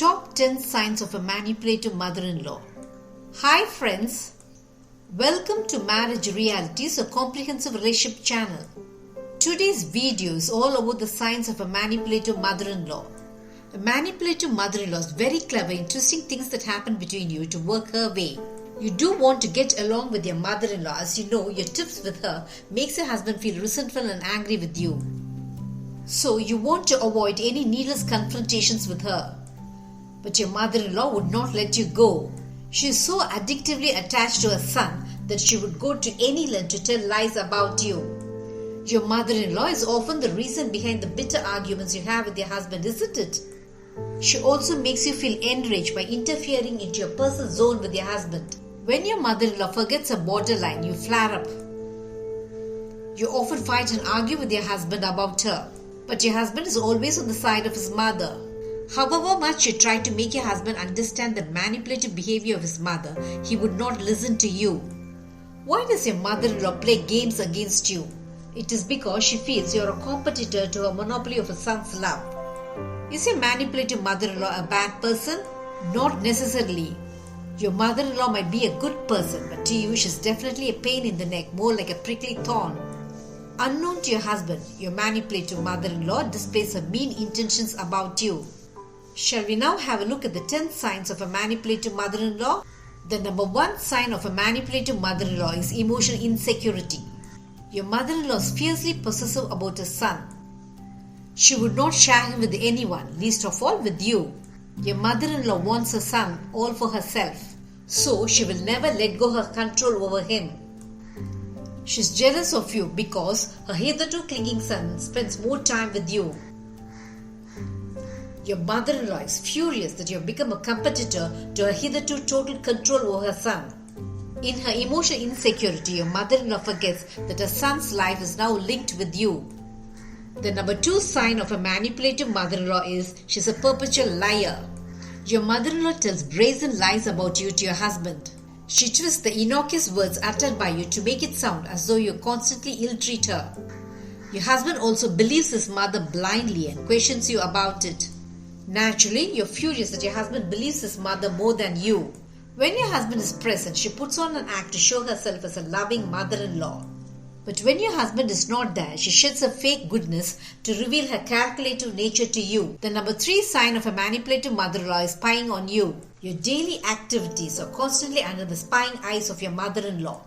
Top 10 Signs of a Manipulative Mother-in-Law. Hi friends, welcome to Marriage Realities, a comprehensive relationship channel. Today's video is all about the signs of a manipulative mother-in-law. A manipulative mother-in-law is very clever, interesting things that happen between you to work her way. You do want to get along with your mother-in-law, as you know your tips with her makes your husband feel resentful and angry with you. So you want to avoid any needless confrontations with her. But your mother-in-law would not let you go. She is so addictively attached to her son that she would go to any length to tell lies about you. Your mother-in-law is often the reason behind the bitter arguments you have with your husband, isn't it? She also makes you feel enraged by interfering into your personal zone with your husband. When your mother-in-law forgets a borderline, you flare up. You often fight and argue with your husband about her, but your husband is always on the side of his mother. However much you try to make your husband understand the manipulative behavior of his mother, he would not listen to you. Why does your mother-in-law play games against you? It is because she feels you are a competitor to her monopoly of her son's love. Is your manipulative mother-in-law a bad person? Not necessarily. Your mother-in-law might be a good person, but to you she's definitely a pain in the neck, more like a prickly thorn. Unknown to your husband, your manipulative mother-in-law displays her mean intentions about you. Shall we now have a look at the 10 signs of a manipulative mother-in-law? The number 1 sign of a manipulative mother-in-law is emotional insecurity. Your mother-in-law is fiercely possessive about her son. She would not share him with anyone, least of all with you. Your mother-in-law wants her son all for herself, so she will never let go her control over him. She is jealous of you because her hitherto clinging son spends more time with you. Your mother-in-law is furious that you have become a competitor to her hitherto total control over her son. In her emotional insecurity, your mother-in-law forgets that her son's life is now linked with you. The number 2 sign of a manipulative mother-in-law is she's a perpetual liar. Your mother-in-law tells brazen lies about you to your husband. She twists the innocuous words uttered by you to make it sound as though you constantly ill-treat her. Your husband also believes his mother blindly and questions you about it. Naturally, you're furious that your husband believes his mother more than you. When your husband is present, she puts on an act to show herself as a loving mother-in-law. But when your husband is not there, she sheds her fake goodness to reveal her calculative nature to you. The number 3 sign of a manipulative mother-in-law is spying on you. Your daily activities are constantly under the spying eyes of your mother-in-law.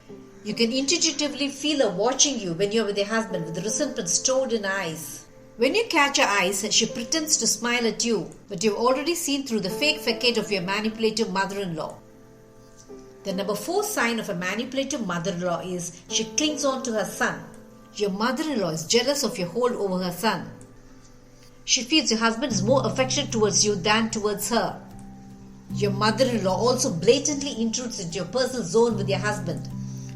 You can intuitively feel her watching you when you're with your husband with resentment stored in her eyes. When you catch her eyes, she pretends to smile at you, but you've already seen through the fake facade of your manipulative mother-in-law. The number 4 sign of a manipulative mother-in-law is she clings on to her son. Your mother-in-law is jealous of your hold over her son. She feels your husband is more affectionate towards you than towards her. Your mother-in-law also blatantly intrudes into your personal zone with your husband.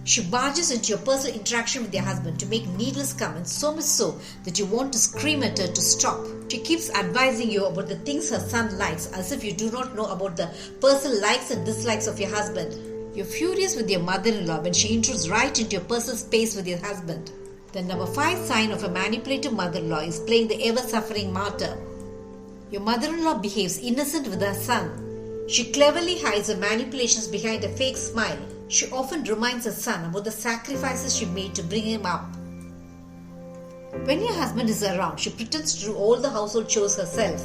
She barges into your personal interaction with your husband to make needless comments, so much so that you want to scream at her to stop. She keeps advising you about the things her son likes as if you do not know about the personal likes and dislikes of your husband. You're furious with your mother-in-law when she intrudes right into your personal space with your husband. The number 5 sign of a manipulative mother-in-law is playing the ever-suffering martyr. Your mother-in-law behaves innocent with her son. She cleverly hides her manipulations behind a fake smile. She often reminds her son about the sacrifices she made to bring him up. When your husband is around, she pretends to do all the household chores herself.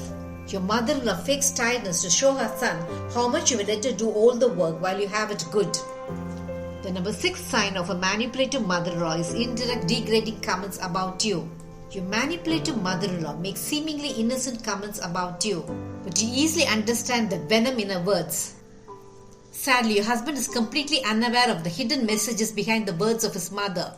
Your mother-in-law fakes tiredness to show her son how much you will let her do all the work while you have it good. The number 6 sign of a manipulative mother-in-law is indirect degrading comments about you. Your manipulative mother-in-law makes seemingly innocent comments about you, but you easily understand the venom in her words. Sadly, your husband is completely unaware of the hidden messages behind the words of his mother.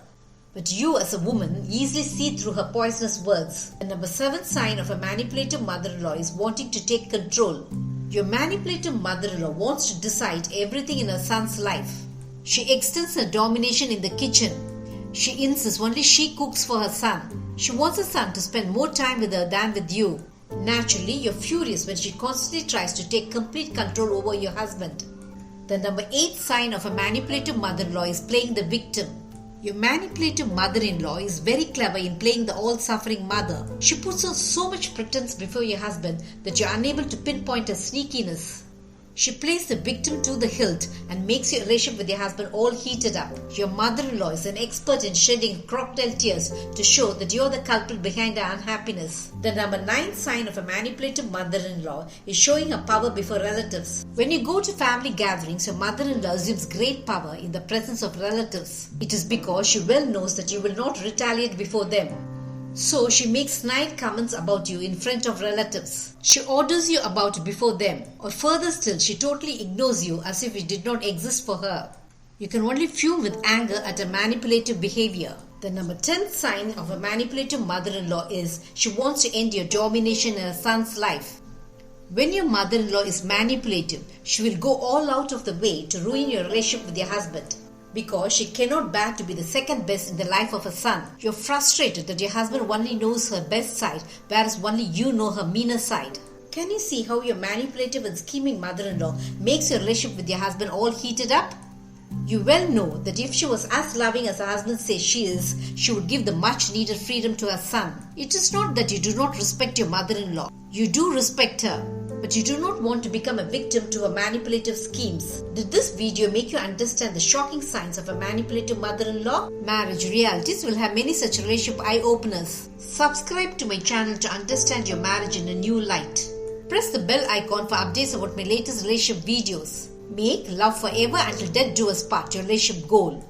But you as a woman easily see through her poisonous words. The number 7 sign of a manipulative mother-in-law is wanting to take control. Your manipulative mother-in-law wants to decide everything in her son's life. She extends her domination in the kitchen. She insists only she cooks for her son. She wants her son to spend more time with her than with you. Naturally, you're furious when she constantly tries to take complete control over your husband. The number 8 sign of a manipulative mother-in-law is playing the victim. Your manipulative mother-in-law is very clever in playing the all-suffering mother. She puts on so much pretense before your husband that you're unable to pinpoint her sneakiness. She plays the victim to the hilt and makes your relationship with your husband all heated up. Your mother-in-law is an expert in shedding crocodile tears to show that you're the culprit behind her unhappiness. The number 9 sign of a manipulative mother-in-law is showing her power before relatives. When you go to family gatherings, your mother-in-law assumes great power in the presence of relatives. It is because she well knows that you will not retaliate before them. So she makes snide comments about you in front of relatives. She orders you about before them, or further still, she totally ignores you as if you did not exist for her. You can only fume with anger at her manipulative behavior. The number 10 sign of a manipulative mother-in-law is she wants to end your domination in her son's life. When your mother-in-law is manipulative, she will go all out of the way to ruin your relationship with your husband. Because she cannot bear to be the second best in the life of her son. You're frustrated that your husband only knows her best side, whereas only you know her meaner side. Can you see how your manipulative and scheming mother-in-law makes your relationship with your husband all heated up? You well know that if she was as loving as her husband says she is, she would give the much needed freedom to her son. It is not that you do not respect your mother-in-law. You do respect her, but you do not want to become a victim to her manipulative schemes. Did this video make you understand the shocking signs of a manipulative mother-in-law? Marriage Realities will have many such relationship eye-openers. Subscribe to my channel to understand your marriage in a new light. Press the bell icon for updates about my latest relationship videos. Make love forever until death do us part, your relationship goal.